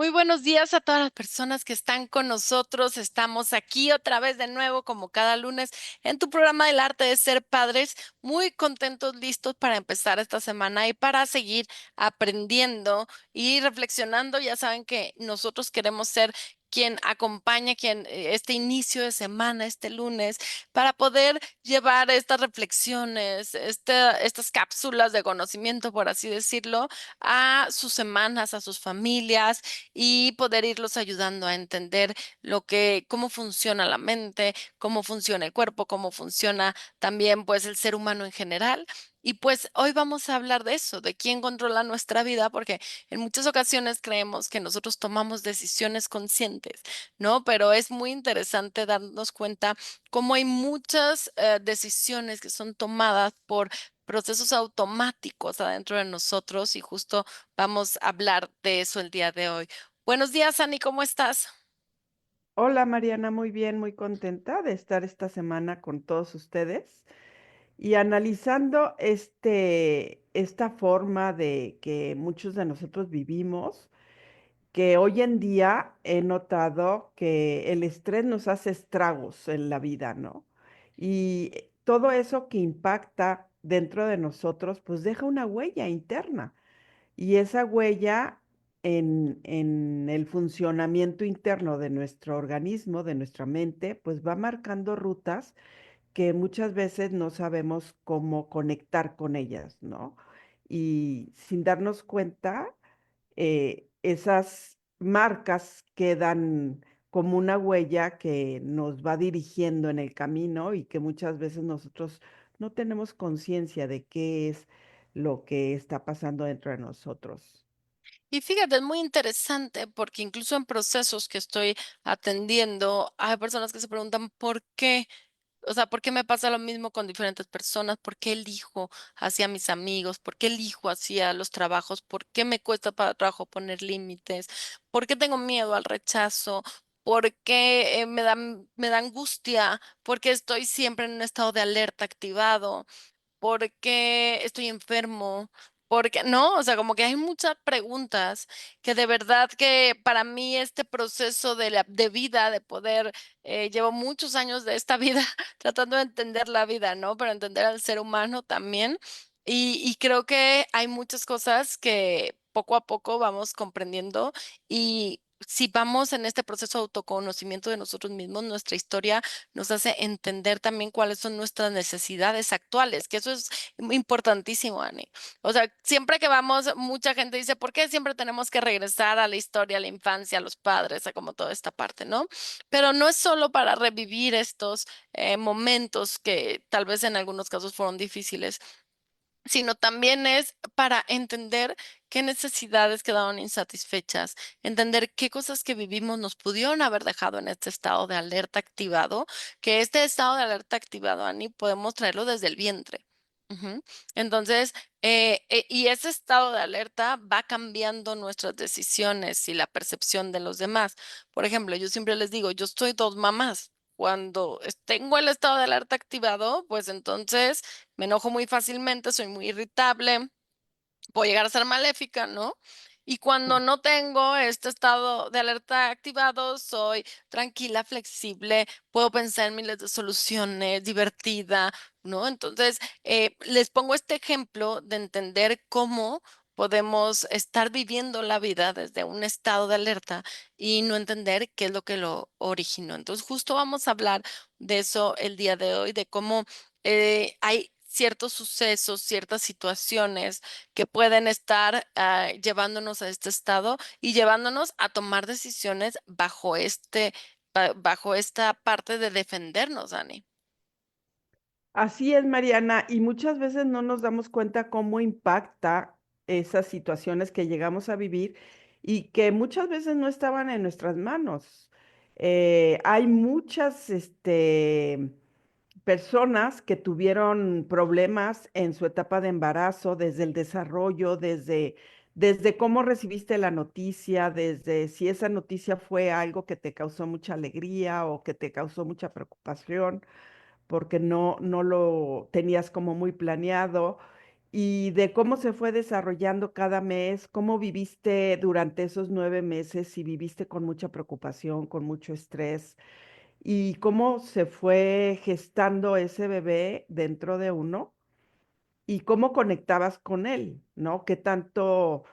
Muy buenos días a todas las personas que están con nosotros. Estamos aquí otra vez de nuevo, como cada lunes, en tu programa del arte de ser padres. Muy contentos, listos para empezar esta semana y para seguir aprendiendo y reflexionando. Ya saben que nosotros queremos ser quien acompaña este inicio de semana, este lunes, para poder llevar estas reflexiones, estas cápsulas de conocimiento, por así decirlo, a sus semanas, a sus familias y poder irlos ayudando a entender cómo funciona la mente, cómo funciona el cuerpo, cómo funciona también pues el ser humano en general. Y pues hoy vamos a hablar de eso, de quién controla nuestra vida, porque en muchas ocasiones creemos que nosotros tomamos decisiones conscientes, ¿no? Pero es muy interesante darnos cuenta cómo hay muchas decisiones que son tomadas por procesos automáticos adentro de nosotros y justo vamos a hablar de eso el día de hoy. Buenos días, Ani, ¿cómo estás? Hola Mariana, muy bien, muy contenta de estar esta semana con todos ustedes y analizando esta forma de que muchos de nosotros vivimos, que hoy en día he notado que el estrés nos hace estragos en la vida, ¿no? Y todo eso que impacta dentro de nosotros, pues deja una huella interna. Y esa huella en el funcionamiento interno de nuestro organismo, de nuestra mente, pues va marcando rutas que muchas veces no sabemos cómo conectar con ellas, ¿no? Y sin darnos cuenta, esas marcas quedan como una huella que nos va dirigiendo en el camino y que muchas veces nosotros no tenemos conciencia de qué es lo que está pasando dentro de nosotros. Y fíjate, es muy interesante porque incluso en procesos que estoy atendiendo, hay personas que se preguntan por qué. O sea, ¿por qué me pasa lo mismo con diferentes personas? ¿Por qué elijo hacia mis amigos? ¿Por qué elijo hacia los trabajos? ¿Por qué me cuesta para trabajo poner límites? ¿Por qué tengo miedo al rechazo? ¿Por qué me da angustia? ¿Por qué estoy siempre en un estado de alerta activado? ¿Por qué estoy enfermo? Porque no, o sea, como que hay muchas preguntas que de verdad que para mí este proceso de vida, de poder, llevo muchos años de esta vida tratando de entender la vida, ¿no? Pero entender al ser humano también. Y creo que hay muchas cosas que poco a poco vamos comprendiendo y si vamos en este proceso de autoconocimiento de nosotros mismos, nuestra historia nos hace entender también cuáles son nuestras necesidades actuales, que eso es importantísimo, Ani. O sea, siempre que vamos, mucha gente dice, ¿por qué siempre tenemos que regresar a la historia, a la infancia, a los padres, a como toda esta parte, ¿no? Pero no es solo para revivir estos momentos que tal vez en algunos casos fueron difíciles, sino también es para entender qué necesidades quedaron insatisfechas, entender qué cosas que vivimos nos pudieron haber dejado en este estado de alerta activado, que este estado de alerta activado, Ani, podemos traerlo desde el vientre. Ujú. Entonces, y ese estado de alerta va cambiando nuestras decisiones y la percepción de los demás. Por ejemplo, yo siempre les digo, yo soy dos mamás. Cuando tengo el estado de alerta activado, pues entonces me enojo muy fácilmente, soy muy irritable, puedo llegar a ser maléfica, ¿no? Y cuando no tengo este estado de alerta activado, soy tranquila, flexible, puedo pensar en miles de soluciones, divertida, ¿no? Entonces, les pongo este ejemplo de entender cómo podemos estar viviendo la vida desde un estado de alerta y no entender qué es lo que lo originó. Entonces, justo vamos a hablar de eso el día de hoy, de cómo hay ciertos sucesos, ciertas situaciones que pueden estar llevándonos a este estado y llevándonos a tomar decisiones bajo esta parte de defendernos, Dani. Así es, Mariana, y muchas veces no nos damos cuenta cómo impacta esas situaciones que llegamos a vivir y que muchas veces no estaban en nuestras manos. Hay muchas, personas que tuvieron problemas en su etapa de embarazo, desde el desarrollo, desde cómo recibiste la noticia, desde si esa noticia fue algo que te causó mucha alegría o que te causó mucha preocupación porque no lo tenías como muy planeado. y de cómo se fue desarrollando cada mes, cómo viviste durante esos 9 meses, si viviste con mucha preocupación, con mucho estrés, y cómo se fue gestando ese bebé dentro de uno y cómo conectabas con él, ¿no? ¿Qué tanto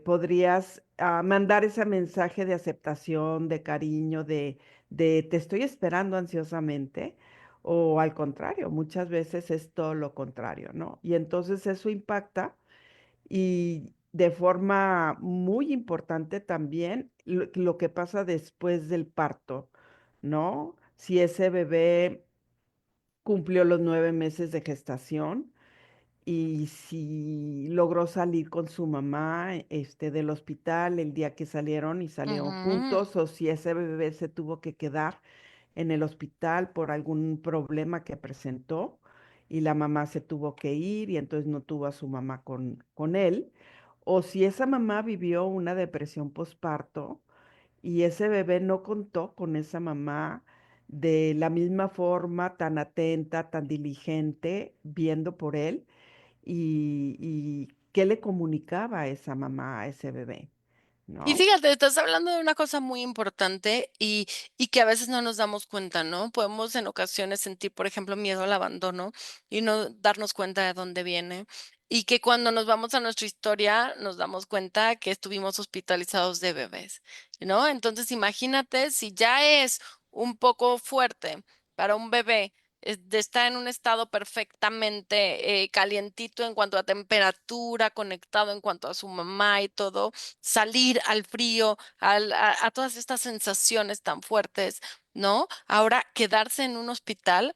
podrías mandar ese mensaje de aceptación, de cariño, de te estoy esperando ansiosamente? O al contrario, muchas veces es todo lo contrario, ¿no? Y entonces eso impacta y de forma muy importante también lo que pasa después del parto, ¿no? Si ese bebé cumplió los 9 meses de gestación y si logró salir con su mamá, del hospital el día que salieron y salieron Ujú. juntos, o si ese bebé se tuvo que quedar en el hospital por algún problema que presentó y la mamá se tuvo que ir y entonces no tuvo a su mamá con él, o si esa mamá vivió una depresión postparto y ese bebé no contó con esa mamá de la misma forma, tan atenta, tan diligente, viendo por él y qué le comunicaba a esa mamá, a ese bebé, Y ¿no? fíjate, estás hablando de una cosa muy importante y que a veces no nos damos cuenta, ¿no? Podemos en ocasiones sentir, por ejemplo, miedo al abandono y no darnos cuenta de dónde viene. Y que cuando nos vamos a nuestra historia nos damos cuenta que estuvimos hospitalizados de bebés, ¿no? Entonces imagínate si ya es un poco fuerte para un bebé de estar en un estado perfectamente calientito en cuanto a temperatura, conectado en cuanto a su mamá y todo salir al frío, a todas estas sensaciones tan fuertes, ¿no? Ahora, quedarse en un hospital,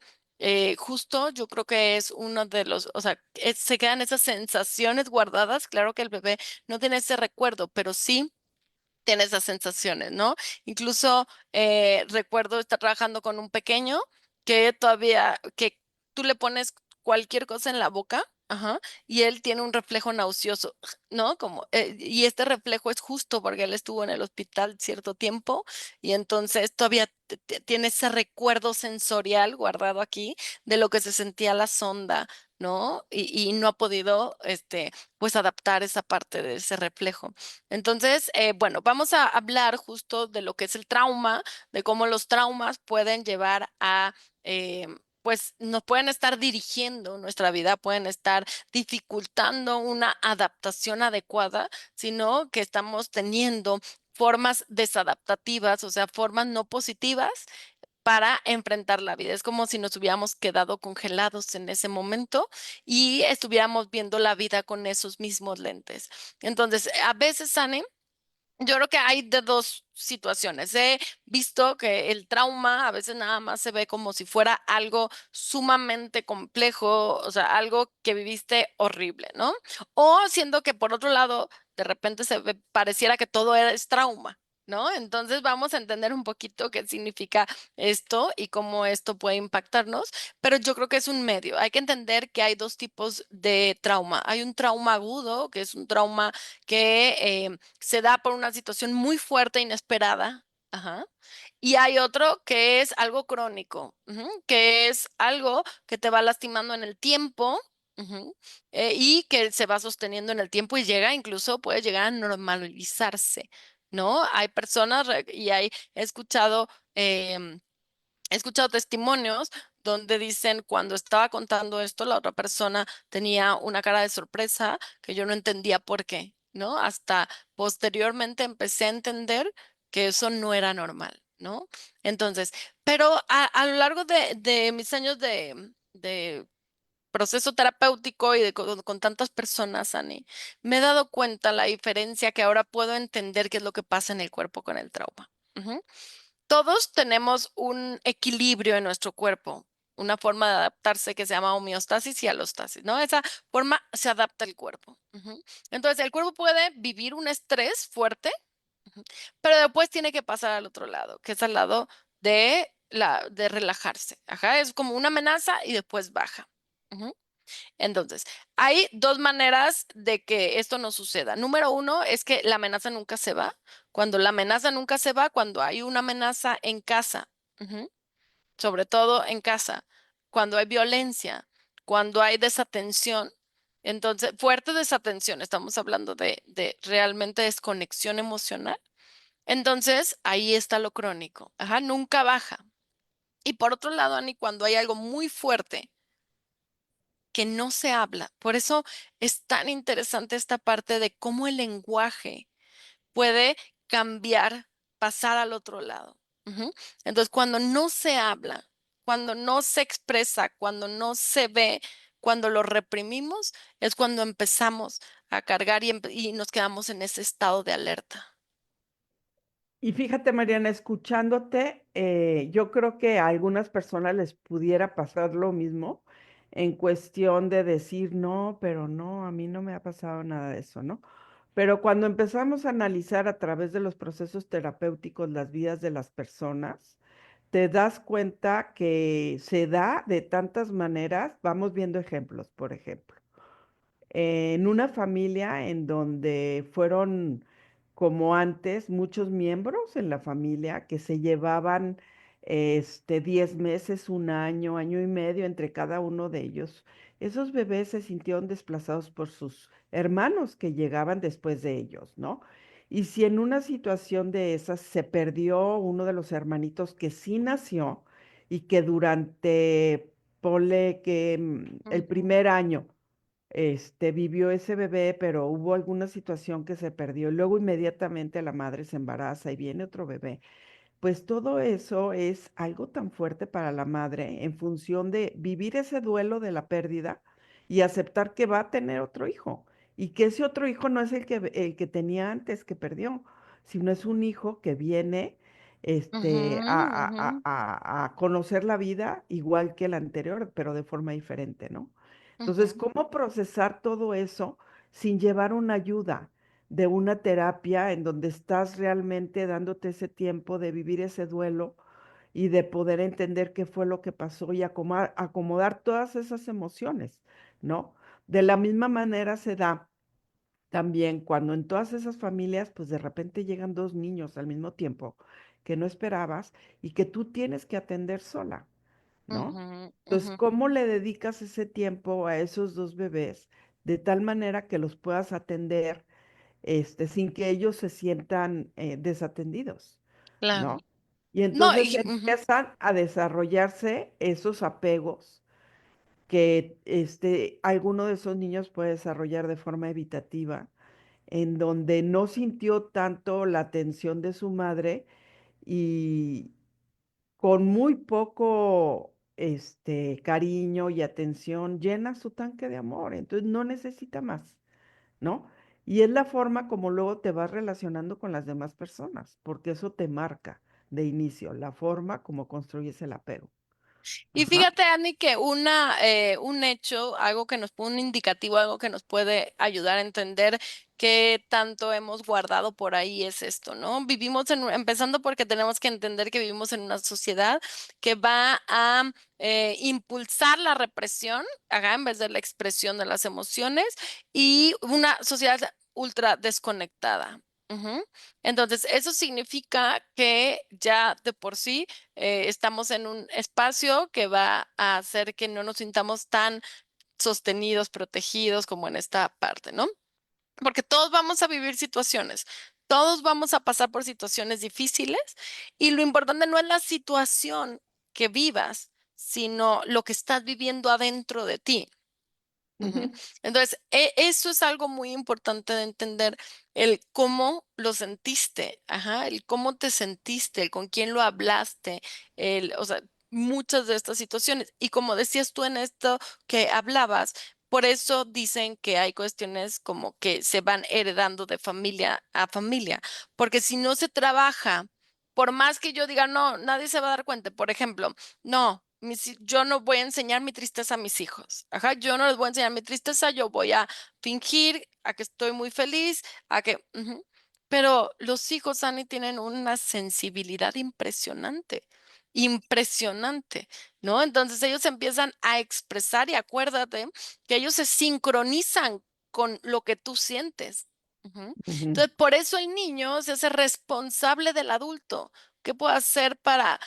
justo yo creo que es uno de los, o sea, se quedan esas sensaciones guardadas. Claro que el bebé no tiene ese recuerdo, pero sí tiene esas sensaciones, ¿no? Incluso recuerdo estar trabajando con un pequeño que todavía, que tú le pones cualquier cosa en la boca, ajá, y él tiene un reflejo nauseoso, ¿no? Como, y este reflejo es justo porque él estuvo en el hospital cierto tiempo y entonces todavía tiene ese recuerdo sensorial guardado aquí de lo que se sentía la sonda, ¿no? Y no ha podido, pues adaptar esa parte de ese reflejo. Entonces, bueno, vamos a hablar justo de lo que es el trauma, de cómo los traumas pueden llevar a, pues nos pueden estar dirigiendo nuestra vida, pueden estar dificultando una adaptación adecuada, sino que estamos teniendo formas desadaptativas, o sea, formas no positivas para enfrentar la vida. Es como si nos hubiéramos quedado congelados en ese momento y estuviéramos viendo la vida con esos mismos lentes. Entonces, a veces, Anne, yo creo que hay de dos situaciones. He visto que el trauma a veces nada más se ve como si fuera algo sumamente complejo, o sea, algo que viviste horrible, ¿no? O siendo que por otro lado, de repente pareciera que todo es trauma. ¿No? Entonces vamos a entender un poquito qué significa esto y cómo esto puede impactarnos, pero yo creo que es un medio. Hay que entender que hay dos tipos de trauma. Hay un trauma agudo, que es un trauma que se da por una situación muy fuerte, inesperada. Ajá. Y hay otro que es algo crónico, ujú, que es algo que te va lastimando en el tiempo, ujú, y que se va sosteniendo en el tiempo y llega, incluso puede llegar a normalizarse, ¿no? Hay personas y he escuchado, he escuchado testimonios donde dicen cuando estaba contando esto, la otra persona tenía una cara de sorpresa que yo no entendía por qué, ¿no? Hasta posteriormente empecé a entender que eso no era normal, ¿no? Entonces, pero a lo largo de mis años de proceso terapéutico y con tantas personas, Ani, me he dado cuenta la diferencia que ahora puedo entender qué es lo que pasa en el cuerpo con el trauma. Ujú. Todos tenemos un equilibrio en nuestro cuerpo, una forma de adaptarse que se llama homeostasis y alostasis, ¿no? Esa forma se adapta el cuerpo. Ujú. Entonces, el cuerpo puede vivir un estrés fuerte, ujú, pero después tiene que pasar al otro lado, que es al lado de relajarse. Ajá, es como una amenaza y después baja. Ujú. Entonces, hay dos maneras de que esto no suceda. Número uno es que la amenaza nunca se va. Cuando la amenaza nunca se va, cuando hay una amenaza en casa, ujú, sobre todo en casa, cuando hay violencia, cuando hay desatención, Entonces, fuerte desatención, estamos hablando de realmente desconexión emocional. Entonces, ahí está lo crónico, ajá, nunca baja. Y por otro lado, Ani, cuando hay algo muy fuerte que no se habla, por eso es tan interesante esta parte de cómo el lenguaje puede cambiar, pasar al otro lado. Ujú. Entonces, cuando no se habla, cuando no se expresa, cuando no se ve, cuando lo reprimimos, es cuando empezamos a cargar y nos quedamos en ese estado de alerta. Y fíjate, Mariana, escuchándote, yo creo que a algunas personas les pudiera pasar lo mismo en cuestión de decir, no, pero no, a mí no me ha pasado nada de eso, ¿no? Pero cuando empezamos a analizar a través de los procesos terapéuticos las vidas de las personas, te das cuenta que se da de tantas maneras. Vamos viendo ejemplos, por ejemplo en una familia en donde fueron como antes muchos miembros en la familia que se llevaban 10 meses, un año, año y medio entre cada uno de ellos. Esos bebés se sintieron desplazados por sus hermanos que llegaban después de ellos, ¿no? Y si en una situación de esas se perdió uno de los hermanitos que sí nació y que durante, ponle que el Ujú, primer año, vivió ese bebé, pero hubo alguna situación que se perdió. Luego inmediatamente la madre se embaraza y viene otro bebé. Pues todo eso es algo tan fuerte para la madre en función de vivir ese duelo de la pérdida y aceptar que va a tener otro hijo y que ese otro hijo no es el que tenía antes, que perdió, sino es un hijo que viene ujú, ujú, a conocer la vida igual que el anterior, pero de forma diferente, ¿no? Entonces, ujú, ¿cómo procesar todo eso sin llevar una ayuda de una terapia en donde estás realmente dándote ese tiempo de vivir ese duelo y de poder entender qué fue lo que pasó y acomodar todas esas emociones, ¿no? De la misma manera se da también cuando en todas esas familias, pues de repente llegan dos niños al mismo tiempo que no esperabas y que tú tienes que atender sola, ¿no? ujú, Entonces, ujú. ¿cómo le dedicas ese tiempo a esos dos bebés de tal manera que los puedas atender sin que ellos se sientan desatendidos, Claro. ¿no? Y No, entonces y ujú, empiezan a desarrollarse esos apegos que alguno de esos niños puede desarrollar de forma evitativa, en donde no sintió tanto la atención de su madre y con muy poco cariño y atención llena su tanque de amor, entonces no necesita más. ¿No? Y es la forma como luego te vas relacionando con las demás personas, porque eso te marca de inicio, la forma como construyes el apego. y Ajá. fíjate, Andy, que un hecho, algo que un indicativo, algo que nos puede ayudar a entender qué tanto hemos guardado por ahí es esto, ¿no? Empezando porque tenemos que entender que vivimos en una sociedad que va a impulsar la represión, ajá, en vez de la expresión de las emociones, y una sociedad ultra desconectada. Ujú. Entonces, eso significa que ya de por sí estamos en un espacio que va a hacer que no nos sintamos tan sostenidos, protegidos como en esta parte, ¿no? Porque todos vamos a vivir situaciones, todos vamos a pasar por situaciones difíciles y lo importante no es la situación que vivas, sino lo que estás viviendo adentro de ti. Ujú. Ujú, Entonces, eso es algo muy importante de entender, el cómo lo sentiste, ajá, el cómo te sentiste, el con quién lo hablaste, o sea, muchas de estas situaciones. Y como decías tú en esto que hablabas, por eso dicen que hay cuestiones como que se van heredando de familia a familia, porque si no se trabaja, por más que yo diga, no, nadie se va a dar cuenta, por ejemplo, no, yo no voy a enseñar mi tristeza a mis hijos. Ajá, yo no les voy a enseñar mi tristeza, yo voy a fingir a que estoy muy feliz, a que... ujú. Pero los hijos, Annie, tienen una sensibilidad impresionante, impresionante, ¿no? Entonces ellos empiezan a expresar y acuérdate que ellos se sincronizan con lo que tú sientes. Ujú. ujú, Entonces, por eso el niño se hace responsable del adulto. ¿Qué puedo hacer para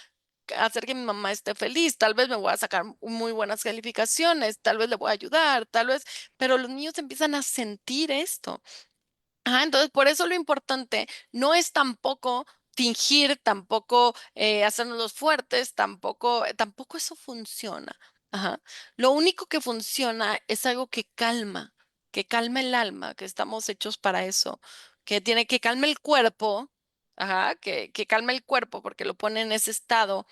hacer que mi mamá esté feliz, tal vez me voy a sacar muy buenas calificaciones, tal vez le voy a ayudar, tal vez, pero los niños empiezan a sentir esto. Ajá, entonces por eso lo importante no es tampoco fingir, tampoco hacernos los fuertes, tampoco eso funciona. Ajá. Lo único que funciona es algo que calma el alma, que estamos hechos para eso, que tiene que calme el cuerpo, ajá, que calme el cuerpo porque lo pone en ese estado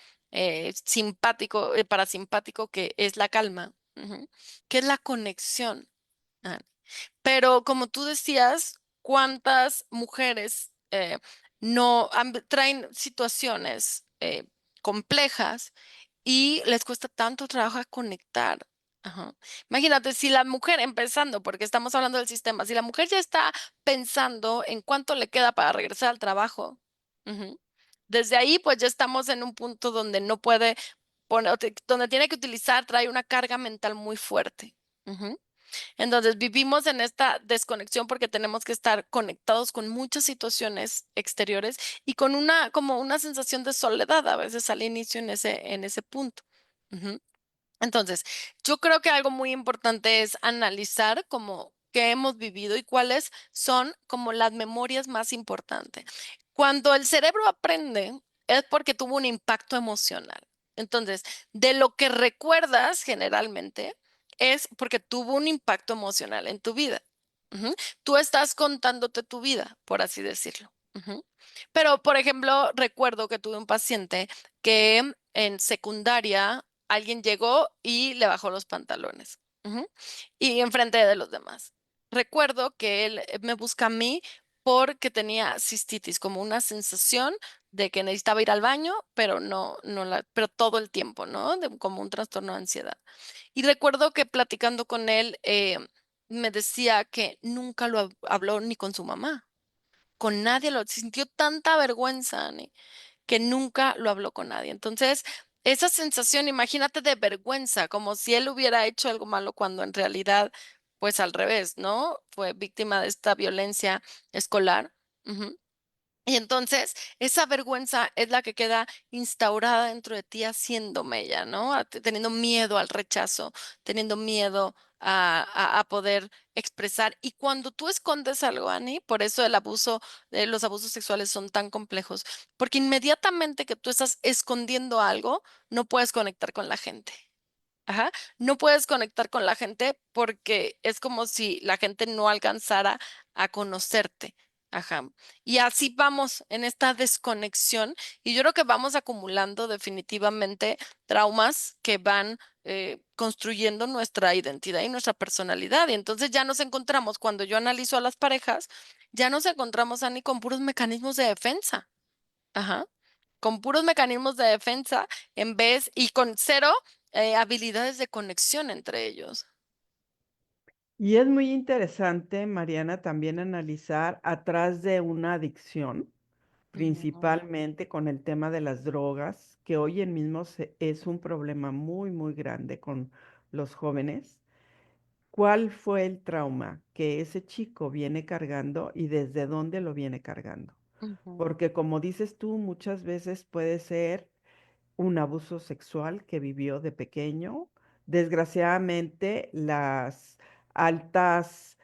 simpático, parasimpático que es la calma, ujú, que es la conexión. Ajá. Pero como tú decías, ¿cuántas mujeres no traen situaciones complejas y les cuesta tanto trabajo a conectar? Ajá. Imagínate, si la mujer, empezando, porque estamos hablando del sistema, si la mujer ya está pensando en cuánto le queda para regresar al trabajo, ujú, desde ahí pues ya estamos en un punto donde no puede poner, donde tiene que utilizar, trae una carga mental muy fuerte. Ujú. Entonces, vivimos en esta desconexión porque tenemos que estar conectados con muchas situaciones exteriores y con como una sensación de soledad a veces al inicio en ese punto. Ujú. Entonces, yo creo que algo muy importante es analizar como qué hemos vivido y cuáles son como las memorias más importantes. Cuando el cerebro aprende es porque tuvo un impacto emocional. Entonces, de lo que recuerdas generalmente es porque tuvo un impacto emocional en tu vida. Ujú. Tú estás contándote tu vida, por así decirlo. Ujú. Pero, por ejemplo, recuerdo que tuve un paciente que en secundaria alguien llegó y le bajó los pantalones, ujú, y enfrente de los demás. Recuerdo que él me busca a mí porque tenía cistitis, como una sensación de que necesitaba ir al baño, pero pero todo el tiempo, ¿no? Como un trastorno de ansiedad. Y recuerdo que platicando con él, me decía que nunca habló ni con su mamá, con nadie lo sintió tanta vergüenza, Ani, que nunca lo habló con nadie. Entonces, esa sensación, imagínate de vergüenza, como si él hubiera hecho algo malo cuando en realidad, pues al revés, ¿no? Fue víctima de esta violencia escolar. Ujú. Y entonces, esa vergüenza es la que queda instaurada dentro de ti haciendo mella, ¿no? Teniendo miedo al rechazo, teniendo miedo a poder expresar. Y cuando tú escondes algo, Ani, por eso los abusos sexuales son tan complejos, porque inmediatamente que tú estás escondiendo algo, no puedes conectar con la gente. Ajá, no puedes conectar con la gente porque es como si la gente no alcanzara a conocerte. Ajá. Y así vamos en esta desconexión y yo creo que vamos acumulando definitivamente traumas que van construyendo nuestra identidad y nuestra personalidad. Y entonces ya nos encontramos, cuando yo analizo a las parejas, ya nos encontramos, Ani, con puros mecanismos de defensa. Ajá. Con puros mecanismos de defensa en vez y con cero habilidades de conexión entre ellos. Y es muy interesante, Mariana, también analizar atrás de una adicción, Ujú, principalmente con el tema de las drogas, que hoy en mismo es un problema muy, muy grande con los jóvenes. ¿Cuál fue el trauma que ese chico viene cargando y desde dónde lo viene cargando? ujú, Porque como dices tú, muchas veces puede ser un abuso sexual que vivió de pequeño. Desgraciadamente, las altas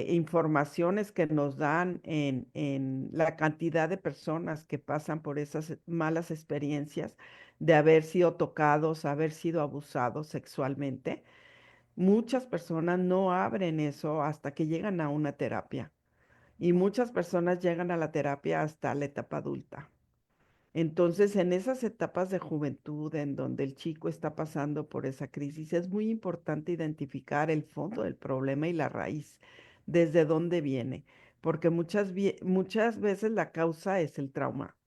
informaciones que nos dan en la cantidad de personas que pasan por esas malas experiencias de haber sido tocados, haber sido abusados sexualmente, muchas personas no abren eso hasta que llegan a una terapia. Y ujú, muchas personas llegan a la terapia hasta la etapa adulta. Entonces, en esas etapas de juventud en donde el chico está pasando por esa crisis, es muy importante identificar el fondo del problema y la raíz, desde dónde viene, porque muchas veces la causa es el trauma.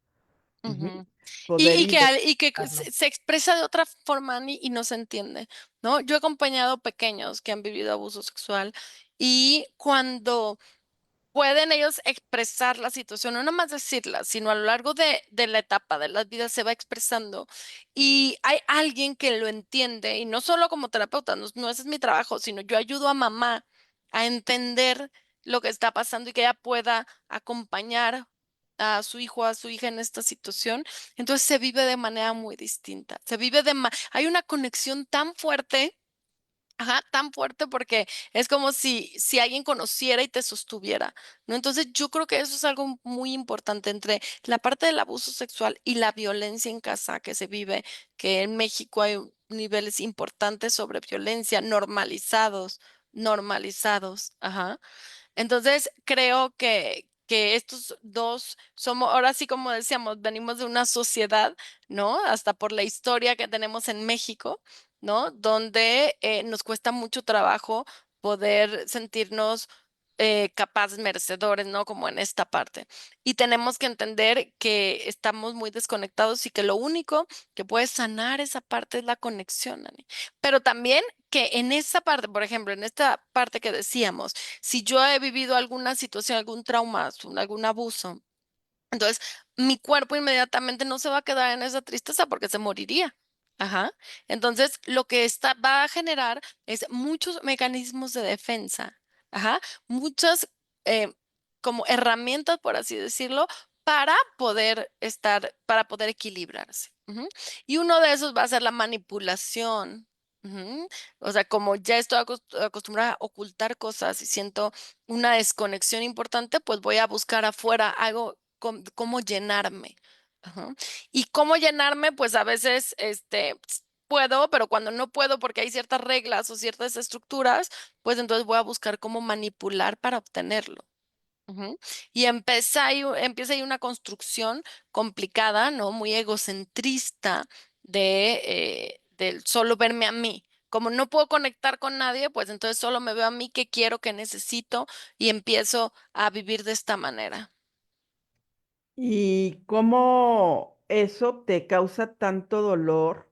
Ujú. ujú. Poder Y que identificarlo. se expresa de otra forma y no se entiende, ¿no? Yo he acompañado pequeños que han vivido abuso sexual y cuando pueden ellos expresar la situación, no nomás decirla, sino a lo largo de la etapa de la vida se va expresando y hay alguien que lo entiende y no solo como terapeuta, no ese es mi trabajo, sino yo ayudo a mamá a entender lo que está pasando y que ella pueda acompañar a su hijo o a su hija en esta situación, entonces se vive de manera muy distinta. Se vive hay una conexión tan fuerte. Ajá, tan fuerte porque es como si alguien conociera y te sostuviera, ¿no? Entonces, yo creo que eso es algo muy importante entre la parte del abuso sexual y la violencia en casa que se vive, que en México hay niveles importantes sobre violencia normalizados, ajá. Entonces, creo que estos 2 somos ahora sí, como decíamos, venimos de una sociedad, ¿no? Hasta por la historia que tenemos en México, ¿no? Donde, nos cuesta mucho trabajo poder sentirnos, capaces, merecedores, ¿no? Como en esta parte. Y tenemos que entender que estamos muy desconectados y que lo único que puede sanar esa parte es la conexión, Ani. Pero también que en esa parte, por ejemplo, en esta parte que decíamos, si yo he vivido alguna situación, algún trauma, algún abuso, entonces mi cuerpo inmediatamente no se va a quedar en esa tristeza porque se moriría. Ajá. Entonces, lo que va a generar es muchos mecanismos de defensa. Ajá. Muchas eh, como herramientas, por así decirlo, para poder equilibrarse. Ujú. Y uno de esos va a ser la manipulación. Ujú. O sea, como ya estoy acostumbrada a ocultar cosas y siento una desconexión importante, pues voy a buscar afuera algo cómo llenarme. Ajá. Y cómo llenarme, pues a veces puedo, pero cuando no puedo porque hay ciertas reglas o ciertas estructuras, pues entonces voy a buscar cómo manipular para obtenerlo. Ujú. Y empieza ahí una construcción complicada, ¿no? Muy egocentrista del solo verme a mí. Como no puedo conectar con nadie, pues entonces solo me veo a mí, qué quiero, qué necesito y empiezo a vivir de esta manera. ¿Y cómo eso te causa tanto dolor?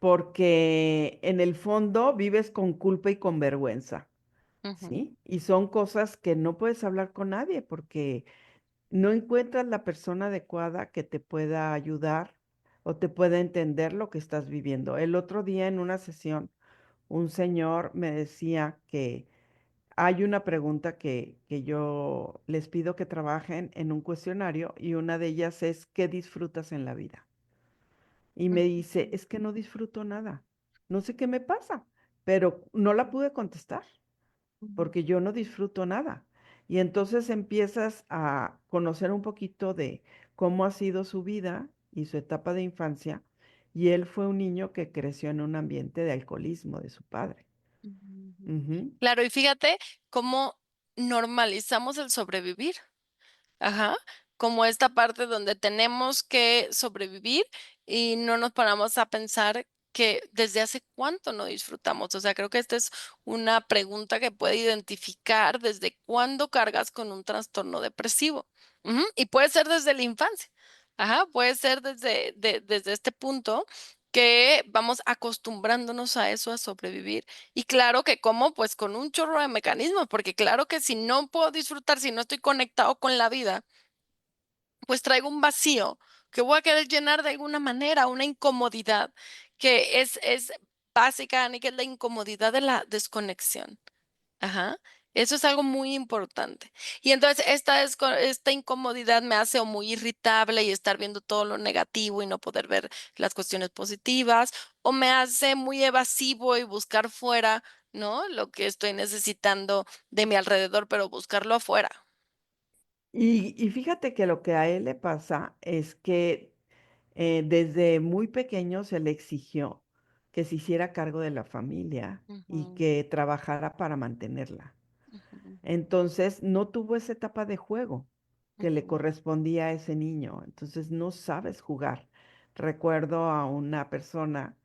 Porque en el fondo vives con culpa y con vergüenza, Ujú, ¿sí? Y son cosas que no puedes hablar con nadie porque no encuentras la persona adecuada que te pueda ayudar o te pueda entender lo que estás viviendo. El otro día en una sesión, un señor me decía que hay una pregunta que yo les pido que trabajen en un cuestionario y una de ellas es, ¿qué disfrutas en la vida? Y me dice, ujú, es que no disfruto nada. No sé qué me pasa, pero no la pude contestar ujú, porque yo no disfruto nada. Y entonces empiezas a conocer un poquito de cómo ha sido su vida y su etapa de infancia. Y él fue un niño que creció en un ambiente de alcoholismo de su padre. ujú. Ujú. Claro, y fíjate cómo normalizamos el sobrevivir. Ajá, como esta parte donde tenemos que sobrevivir y no nos paramos a pensar que desde hace cuánto no disfrutamos. O sea, creo que esta es una pregunta que puede identificar desde cuándo cargas con un trastorno depresivo. Ujú, y puede ser desde la infancia. Ajá, puede ser desde este punto que vamos acostumbrándonos a eso, a sobrevivir. Y claro que como, pues con un chorro de mecanismos, porque claro que si no puedo disfrutar, si no estoy conectado con la vida, pues traigo un vacío que voy a querer llenar de alguna manera, una incomodidad que es básica, Ani, que es la incomodidad de la desconexión. Ajá. Eso es algo muy importante. Y entonces esta incomodidad me hace o muy irritable y estar viendo todo lo negativo y no poder ver las cuestiones positivas, o me hace muy evasivo y buscar fuera, ¿no? Lo que estoy necesitando de mi alrededor, pero buscarlo afuera. Y fíjate que lo que a él le pasa es que desde muy pequeño se le exigió que se hiciera cargo de la familia y Ujú, que trabajara para mantenerla. ujú, Entonces, no tuvo esa etapa de juego que le ujú, correspondía a ese niño. Entonces, no sabes jugar. Recuerdo a una persona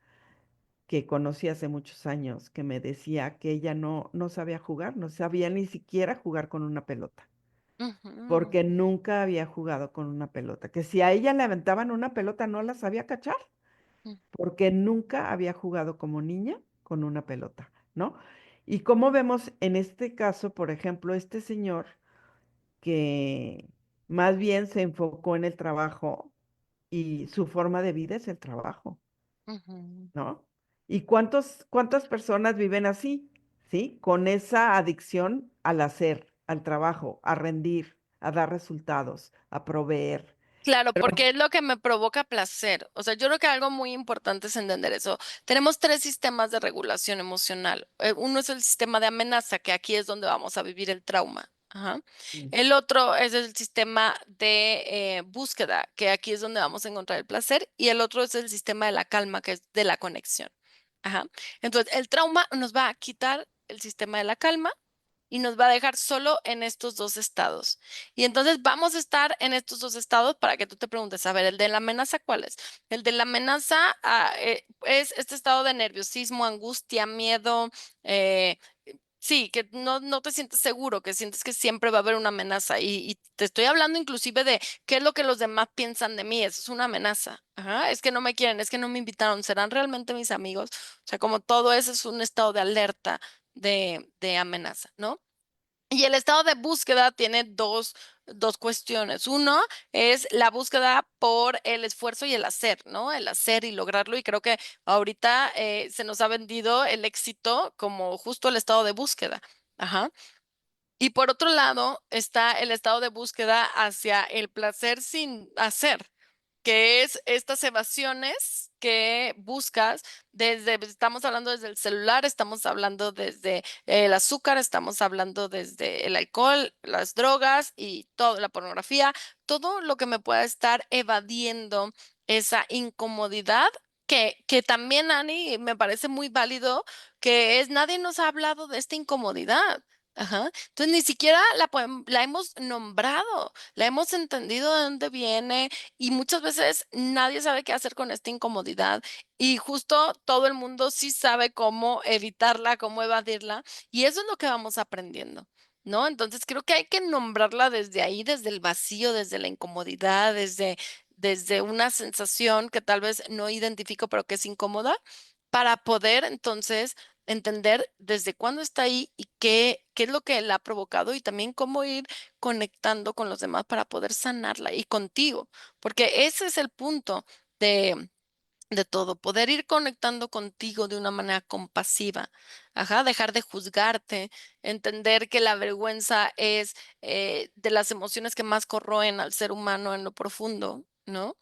que conocí hace muchos años que me decía que ella no sabía jugar, no sabía ni siquiera jugar con una pelota, ujú, porque nunca había jugado con una pelota, que si a ella le aventaban una pelota no la sabía cachar, ujú, porque nunca había jugado como niña con una pelota, ¿no? Y como vemos en este caso, por ejemplo, este señor que más bien se enfocó en el trabajo y su forma de vida es el trabajo, ujú, ¿no? ¿Y cuántas personas viven así, ¿sí? Con esa adicción al hacer, al trabajo, a rendir, a dar resultados, a proveer. Claro, porque es lo que me provoca placer. O sea, yo creo que algo muy importante es entender eso. Tenemos tres sistemas de regulación emocional. Uno es el sistema de amenaza, que aquí es donde vamos a vivir el trauma. Ajá. Mm. El otro es el sistema de búsqueda, que aquí es donde vamos a encontrar el placer. Y el otro es el sistema de la calma, que es de la conexión. Ajá. Entonces, el trauma nos va a quitar el sistema de la calma y nos va a dejar solo en estos dos estados. Y entonces vamos a estar en estos dos estados para que tú te preguntes, a ver, ¿el de la amenaza cuál es? El de la amenaza es este estado de nerviosismo, angustia, miedo, eh, sí, que no te sientes seguro, que sientes que siempre va a haber una amenaza. Y te estoy hablando inclusive de qué es lo que los demás piensan de mí. Eso es una amenaza. Ajá, es que no me quieren, es que no me invitaron, ¿serán realmente mis amigos? O sea, como todo eso es un estado de alerta de amenaza, ¿no? Y el estado de búsqueda tiene dos cuestiones. Uno es la búsqueda por el esfuerzo y el hacer, ¿no? El hacer y lograrlo. Y creo que ahorita se nos ha vendido el éxito como justo el estado de búsqueda. Ajá. Y por otro lado está el estado de búsqueda hacia el placer sin hacer, que es estas evasiones que buscas desde, pues, estamos hablando desde el celular, estamos hablando desde el azúcar, estamos hablando desde el alcohol, las drogas y toda la pornografía, todo lo que me pueda estar evadiendo esa incomodidad. Que también, Ani, me parece muy válido, que es nadie nos ha hablado de esta incomodidad. Ajá. Entonces ni siquiera la hemos nombrado, la hemos entendido de dónde viene, y muchas veces nadie sabe qué hacer con esta incomodidad y justo todo el mundo sí sabe cómo evitarla, cómo evadirla, y eso es lo que vamos aprendiendo, ¿no? Entonces creo que hay que nombrarla desde ahí, desde el vacío, desde la incomodidad, desde una sensación que tal vez no identifico, pero que es incómoda, para poder entonces entender desde cuándo está ahí y qué es lo que la ha provocado y también cómo ir conectando con los demás para poder sanarla y contigo, porque ese es el punto de, de todo, poder ir conectando contigo de una manera compasiva, ajá, dejar de juzgarte, entender que la vergüenza es de las emociones que más corroen al ser humano en lo profundo, ¿no?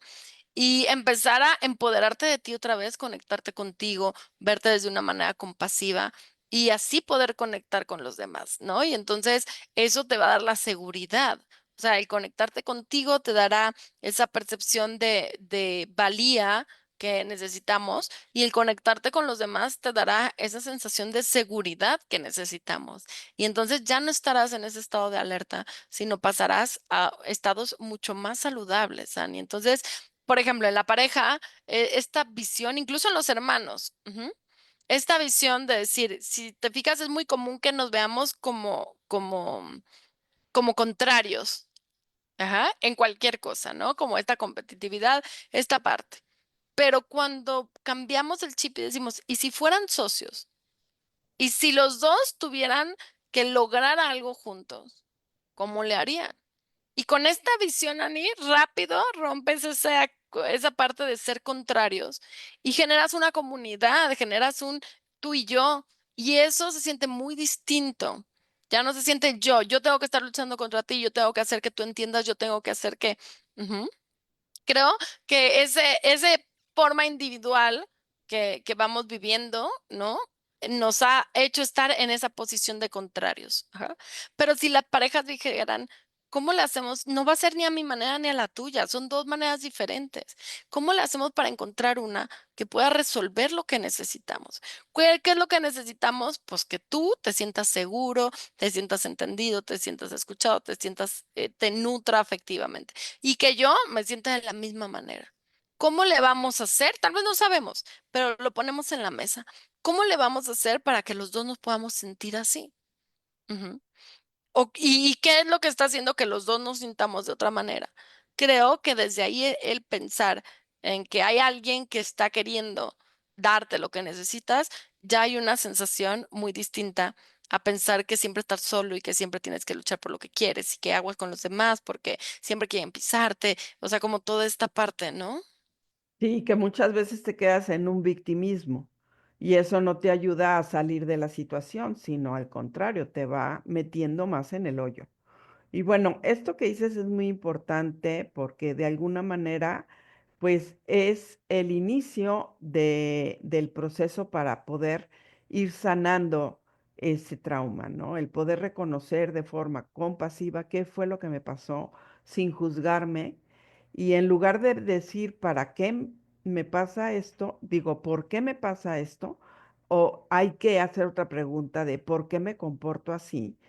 Y empezar a empoderarte de ti otra vez, conectarte contigo, verte desde una manera compasiva y así poder conectar con los demás, ¿no? Y entonces eso te va a dar la seguridad. O sea, el conectarte contigo te dará esa percepción de valía que necesitamos, y el conectarte con los demás te dará esa sensación de seguridad que necesitamos. Y entonces ya no estarás en ese estado de alerta, sino pasarás a estados mucho más saludables, Ani. Entonces, por ejemplo, en la pareja, esta visión, incluso en los hermanos, ujú, esta visión de decir, si te fijas, es muy común que nos veamos como contrarios, ajá, en cualquier cosa, ¿no? Como esta competitividad, esta parte. Pero cuando cambiamos el chip y decimos, ¿y si fueran socios? ¿Y si los dos tuvieran que lograr algo juntos? ¿Cómo le harían? Y con esta visión, Ani, rápido rompes esa parte de ser contrarios y generas una comunidad, generas un tú y yo, y eso se siente muy distinto. Ya no se siente yo tengo que estar luchando contra ti, yo tengo que hacer que tú entiendas, yo tengo que hacer que... Ujú. Creo que ese forma individual que vamos viviendo, ¿no? Nos ha hecho estar en esa posición de contrarios. Ajá. Pero si las parejas dijeran, ¿cómo le hacemos? No va a ser ni a mi manera ni a la tuya, son dos maneras diferentes. ¿Cómo le hacemos para encontrar una que pueda resolver lo que necesitamos? ¿Qué es lo que necesitamos? Pues que tú te sientas seguro, te sientas entendido, te sientas escuchado, te nutra afectivamente y que yo me sienta de la misma manera. ¿Cómo le vamos a hacer? Tal vez no sabemos, pero lo ponemos en la mesa. ¿Cómo le vamos a hacer para que los dos nos podamos sentir así? Ujú. ¿Y qué es lo que está haciendo que los dos nos sintamos de otra manera? Creo que desde ahí el pensar en que hay alguien que está queriendo darte lo que necesitas, ya hay una sensación muy distinta a pensar que siempre estás solo y que siempre tienes que luchar por lo que quieres y que aguas con los demás porque siempre quieren pisarte, o sea, como toda esta parte, ¿no? Sí, que muchas veces te quedas en un victimismo y eso no te ayuda a salir de la situación, sino al contrario, te va metiendo más en el hoyo. Y bueno, esto que dices es muy importante porque de alguna manera, pues es el inicio del proceso para poder ir sanando ese trauma, ¿no? El poder reconocer de forma compasiva qué fue lo que me pasó sin juzgarme y en lugar de decir, ¿para qué me pasa esto? Digo, ¿por qué me pasa esto? O hay que hacer otra pregunta de ¿por qué me comporto así?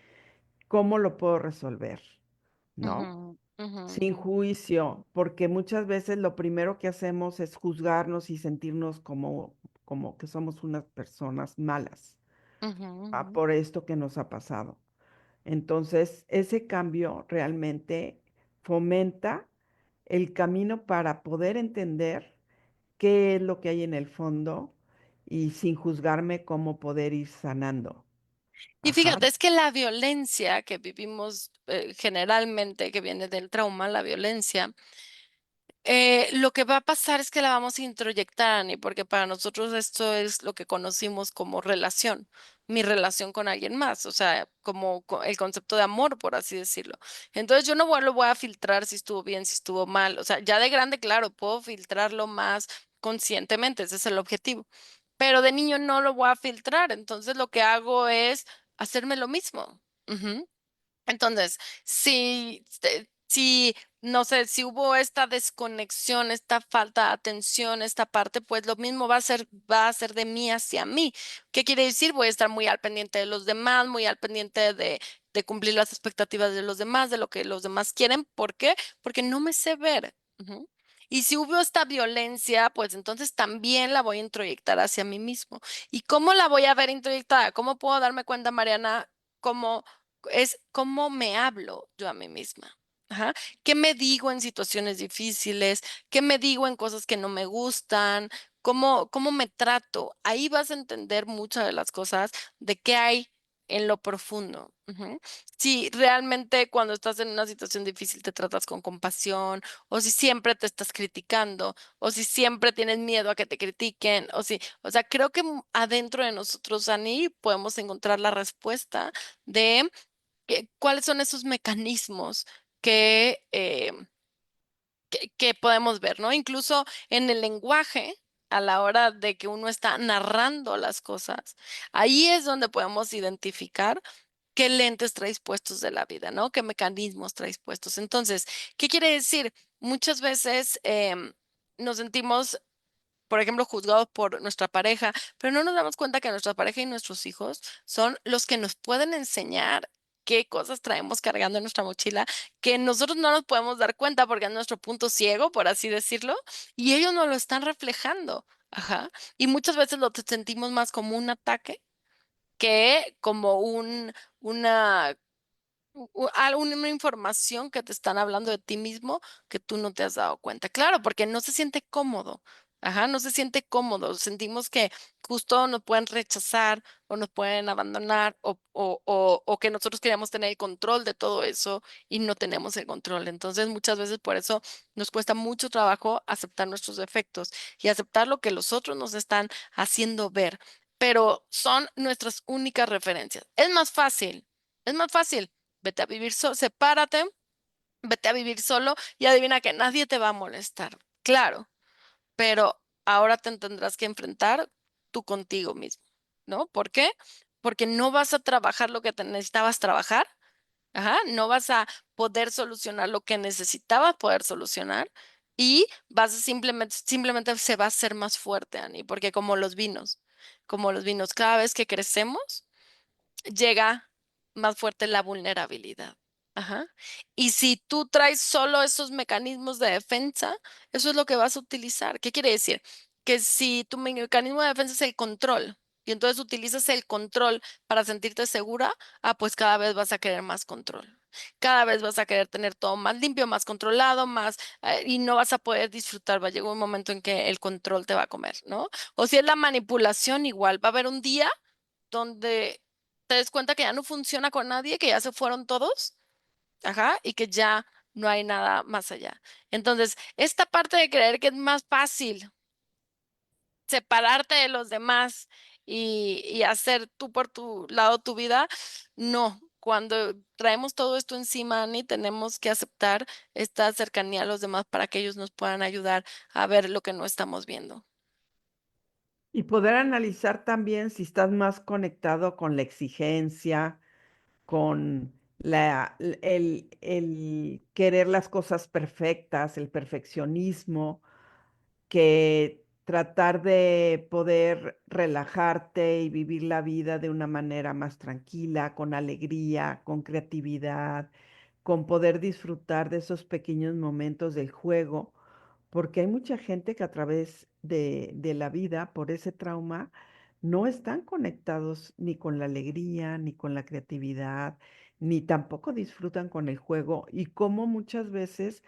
¿Cómo lo puedo resolver? ¿No? Ujú, ujú, Sin ujú, juicio, porque muchas veces lo primero que hacemos es juzgarnos y sentirnos como que somos unas personas malas, ujú, ujú. por esto que nos ha pasado. Entonces, ese cambio realmente fomenta el camino para poder entender qué es lo que hay en el fondo y sin juzgarme cómo poder ir sanando. Y Ajá. fíjate, es que la violencia que vivimos generalmente, que viene del trauma, la violencia, lo que va a pasar es que la vamos a introyectar, Ani, porque para nosotros esto es lo que conocimos como relación, mi relación con alguien más, o sea, como el concepto de amor, por así decirlo. Entonces yo no lo voy a filtrar si estuvo bien, si estuvo mal, o sea, ya de grande, claro, puedo filtrarlo más conscientemente, ese es el objetivo, pero de niño no lo voy a filtrar, entonces lo que hago es hacerme lo mismo. Ujú. Entonces, si, no sé, si hubo esta desconexión, esta falta de atención, esta parte, pues lo mismo va a ser de mí hacia mí. ¿Qué quiere decir? Voy a estar muy al pendiente de los demás, muy al pendiente de cumplir las expectativas de los demás, de lo que los demás quieren. ¿Por qué? Porque no me sé ver. Ujú. Y si hubo esta violencia, pues entonces también la voy a introyectar hacia mí mismo. ¿Y cómo la voy a ver introyectada? ¿Cómo puedo darme cuenta, Mariana? Cómo es cómo me hablo yo a mí misma. Ajá. ¿Qué me digo en situaciones difíciles? ¿Qué me digo en cosas que no me gustan? ¿Cómo me trato? Ahí vas a entender muchas de las cosas de qué hay en lo profundo. Ujú. Si realmente cuando estás en una situación difícil te tratas con compasión, o si siempre te estás criticando, o si siempre tienes miedo a que te critiquen, o sea, creo que adentro de nosotros, Ani, podemos encontrar la respuesta de cuáles son esos mecanismos que, que podemos ver, ¿no? Incluso en el lenguaje, a la hora de que uno está narrando las cosas, ahí es donde podemos identificar qué lentes traes puestos de la vida, ¿no? ¿Qué mecanismos traes puestos? Entonces, ¿qué quiere decir? Muchas veces nos sentimos, por ejemplo, juzgados por nuestra pareja, pero no nos damos cuenta que nuestra pareja y nuestros hijos son los que nos pueden enseñar qué cosas traemos cargando en nuestra mochila, que nosotros no nos podemos dar cuenta porque es nuestro punto ciego, por así decirlo, y ellos nos lo están reflejando. Ajá. Y muchas veces lo sentimos más como un ataque que como una una información que te están hablando de ti mismo que tú no te has dado cuenta. Claro, porque no se siente cómodo. Ajá, no se siente cómodo. Sentimos que justo nos pueden rechazar o nos pueden abandonar o que nosotros queríamos tener el control de todo eso y no tenemos el control. Entonces, muchas veces por eso nos cuesta mucho trabajo aceptar nuestros defectos y aceptar lo que los otros nos están haciendo ver, pero son nuestras únicas referencias. Es más fácil. Vete a vivir solo, sepárate, vete a vivir solo y adivina que nadie te va a molestar. Claro, pero ahora te tendrás que enfrentar tú contigo mismo, ¿no? ¿Por qué? Porque no vas a trabajar lo que te necesitabas trabajar, ajá, no vas a poder solucionar lo que necesitabas poder solucionar y vas a simplemente se va a hacer más fuerte, Ani, porque como los vinos, cada vez que crecemos, llega más fuerte la vulnerabilidad. Ajá. Y si tú traes solo esos mecanismos de defensa, eso es lo que vas a utilizar. ¿Qué quiere decir? Que si tu mecanismo de defensa es el control y entonces utilizas el control para sentirte segura, pues cada vez vas a querer más control. Cada vez vas a querer tener todo más limpio, más controlado, más, y no vas a poder disfrutar. Va a llegar un momento en que el control te va a comer, ¿no? O si es la manipulación, igual va a haber un día donde te des cuenta que ya no funciona con nadie, que ya se fueron todos, ajá, y que ya no hay nada más allá. Entonces, esta parte de creer que es más fácil separarte de los demás y hacer tú por tu lado tu vida, no. cuando traemos todo esto encima, Ani, tenemos que aceptar esta cercanía a los demás para que ellos nos puedan ayudar a ver lo que no estamos viendo. Y poder analizar también si estás más conectado con la exigencia, con el querer las cosas perfectas, el perfeccionismo, que tratar de poder relajarte y vivir la vida de una manera más tranquila, con alegría, con creatividad, con poder disfrutar de esos pequeños momentos del juego, porque hay mucha gente que a través de la vida, por ese trauma, no están conectados ni con la alegría, ni con la creatividad, ni tampoco disfrutan con el juego, y como muchas veces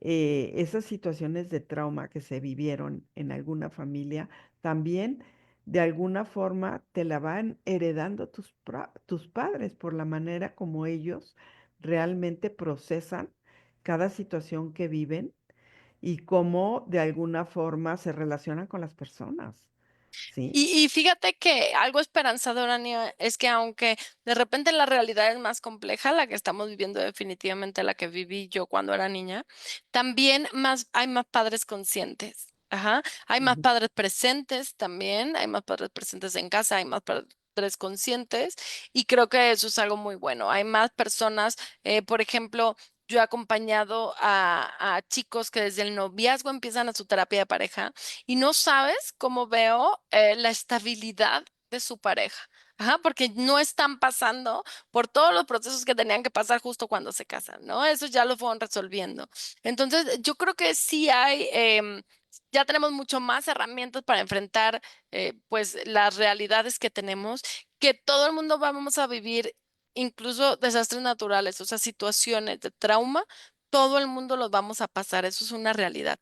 esas situaciones de trauma que se vivieron en alguna familia, también de alguna forma te la van heredando tus padres por la manera como ellos realmente procesan cada situación que viven y cómo de alguna forma se relacionan con las personas, ¿sí? Y fíjate que algo esperanzador, Ania, es que aunque de repente la realidad es más compleja, la que estamos viviendo definitivamente la que viví yo cuando era niña, también hay más padres conscientes. Ajá. Hay más Ujú. padres presentes también, hay más padres presentes en casa, hay más padres conscientes y creo que eso es algo muy bueno. Hay más personas, por ejemplo, yo he acompañado a chicos que desde el noviazgo empiezan a su terapia de pareja y no sabes cómo veo la estabilidad de su pareja. Ajá, porque no están pasando por todos los procesos que tenían que pasar justo cuando se casan, ¿no? Eso ya lo fueron resolviendo. Entonces, yo creo que sí hay, ya tenemos mucho más herramientas para enfrentar, pues, las realidades que tenemos, que todo el mundo vamos a vivir, incluso desastres naturales, o sea, situaciones de trauma, todo el mundo los vamos a pasar, eso es una realidad,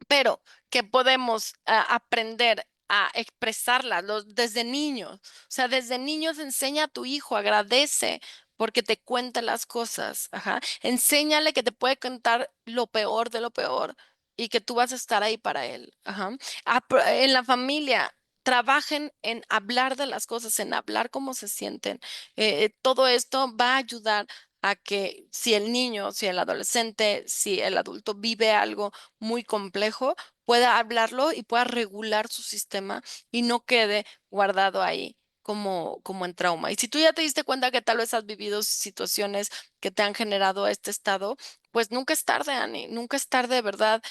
pero que podemos aprender a expresarlas desde niños. O sea, desde niños enseña a tu hijo, agradece porque te cuenta las cosas. Ajá. Enséñale que te puede contar lo peor de lo peor y que tú vas a estar ahí para él. Ajá. En la familia. Trabajen en hablar de las cosas, en hablar cómo se sienten. Todo esto va a ayudar a que si el niño, si el adolescente, si el adulto vive algo muy complejo, pueda hablarlo y pueda regular su sistema y no quede guardado ahí como en trauma. Y si tú ya te diste cuenta que tal vez has vivido situaciones que te han generado este estado, pues nunca es tarde, Ani, nunca es tarde, de verdad.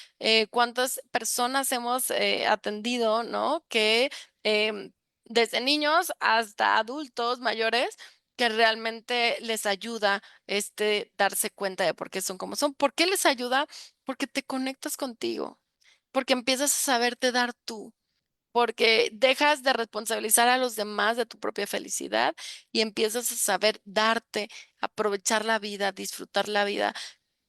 ¿Cuántas personas hemos atendido, ¿no? Que desde niños hasta adultos mayores, que realmente les ayuda darse cuenta de por qué son como son. ¿Por qué les ayuda? Porque te conectas contigo, porque empiezas a saberte dar tú, porque dejas de responsabilizar a los demás de tu propia felicidad y empiezas a saber darte, aprovechar la vida, disfrutar la vida.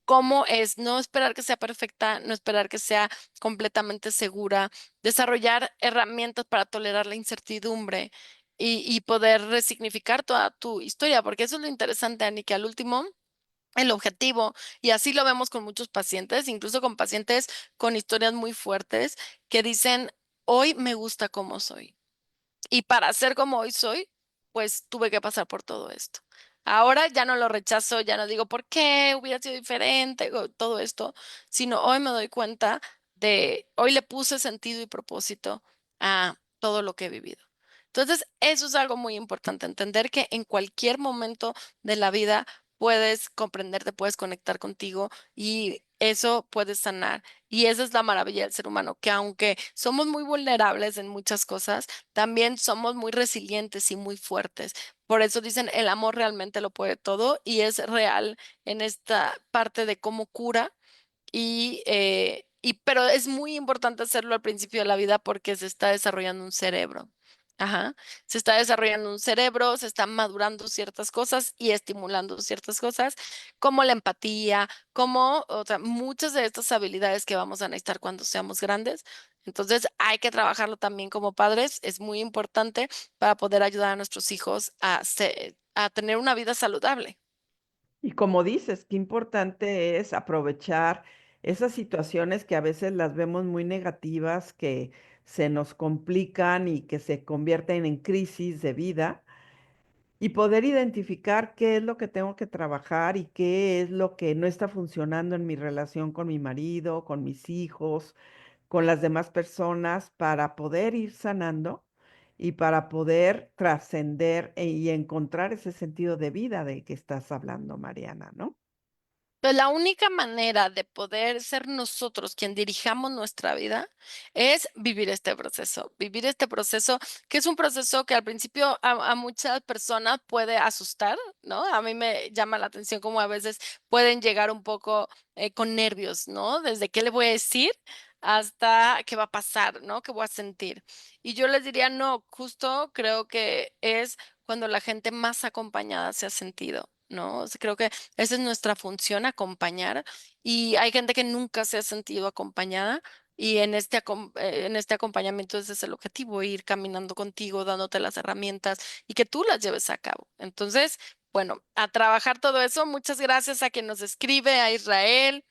¿Cómo es? No esperar que sea perfecta, no esperar que sea completamente segura, desarrollar herramientas para tolerar la incertidumbre y poder resignificar toda tu historia, porque eso es lo interesante, Ani, que al último el objetivo, y así lo vemos con muchos pacientes, incluso con pacientes con historias muy fuertes, que dicen, hoy me gusta como soy. Y para ser como hoy soy, pues tuve que pasar por todo esto. Ahora ya no lo rechazo, ya no digo por qué hubiera sido diferente, o todo esto, sino hoy me doy cuenta hoy le puse sentido y propósito a todo lo que he vivido. Entonces, eso es algo muy importante, entender que en cualquier momento de la vida puedes comprenderte, puedes conectar contigo y eso puede sanar. Y esa es la maravilla del ser humano, que aunque somos muy vulnerables en muchas cosas, también somos muy resilientes y muy fuertes. Por eso dicen, el amor realmente lo puede todo y es real en esta parte de cómo cura pero es muy importante hacerlo al principio de la vida porque se está desarrollando un cerebro. Ajá. Se está desarrollando un cerebro, se están madurando ciertas cosas y estimulando ciertas cosas, como la empatía, como, o sea, muchas de estas habilidades que vamos a necesitar cuando seamos grandes. Entonces, hay que trabajarlo también como padres. Es muy importante para poder ayudar a nuestros hijos a tener una vida saludable. Y como dices, qué importante es aprovechar esas situaciones que a veces las vemos muy negativas, que se nos complican y que se convierten en crisis de vida, y poder identificar qué es lo que tengo que trabajar y qué es lo que no está funcionando en mi relación con mi marido, con mis hijos, con las demás personas, para poder ir sanando y para poder trascender y encontrar ese sentido de vida del que estás hablando, Mariana, ¿no? Pues la única manera de poder ser nosotros quien dirijamos nuestra vida es vivir este proceso, que es un proceso que al principio a muchas personas puede asustar, ¿no? A mí me llama la atención como a veces pueden llegar un poco con nervios, ¿no? Desde qué le voy a decir hasta qué va a pasar, ¿no? ¿Qué voy a sentir? Y yo les diría, no, justo creo que es cuando la gente más acompañada se ha sentido, ¿no? O sea, creo que esa es nuestra función, acompañar, y hay gente que nunca se ha sentido acompañada, y en este acompañamiento ese es el objetivo, ir caminando contigo, dándote las herramientas y que tú las lleves a cabo. Entonces, bueno, a trabajar todo eso. Muchas gracias a quien nos escribe, a Israel.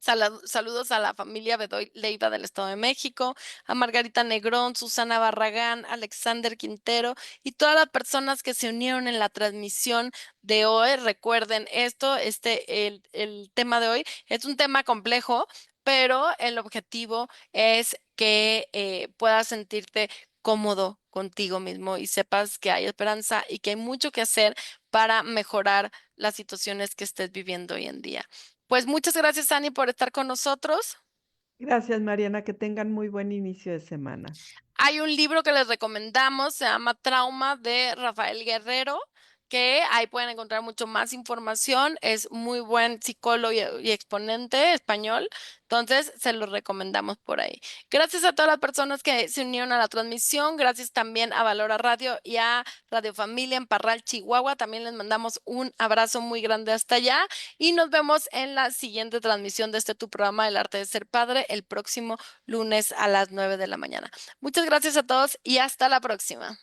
Saludos a la familia Bedoy Leiva del Estado de México, a Margarita Negrón, Susana Barragán, Alexander Quintero y todas las personas que se unieron en la transmisión de hoy. Recuerden esto, el tema de hoy es un tema complejo, pero el objetivo es que puedas sentirte cómodo contigo mismo y sepas que hay esperanza y que hay mucho que hacer para mejorar las situaciones que estés viviendo hoy en día. Pues muchas gracias, Ani, por estar con nosotros. Gracias, Mariana, que tengan muy buen inicio de semana. Hay un libro que les recomendamos, se llama Trauma de Rafael Guerrero, que ahí pueden encontrar mucho más información. Es muy buen psicólogo y exponente español, entonces se lo recomendamos por ahí. Gracias a todas las personas que se unieron a la transmisión, gracias también a Valora Radio y a Radio Familia en Parral, Chihuahua. También les mandamos un abrazo muy grande hasta allá y nos vemos en la siguiente transmisión de este tu programa, El Arte de Ser Padre, el próximo lunes a las 9 de la mañana. Muchas gracias a todos y hasta la próxima.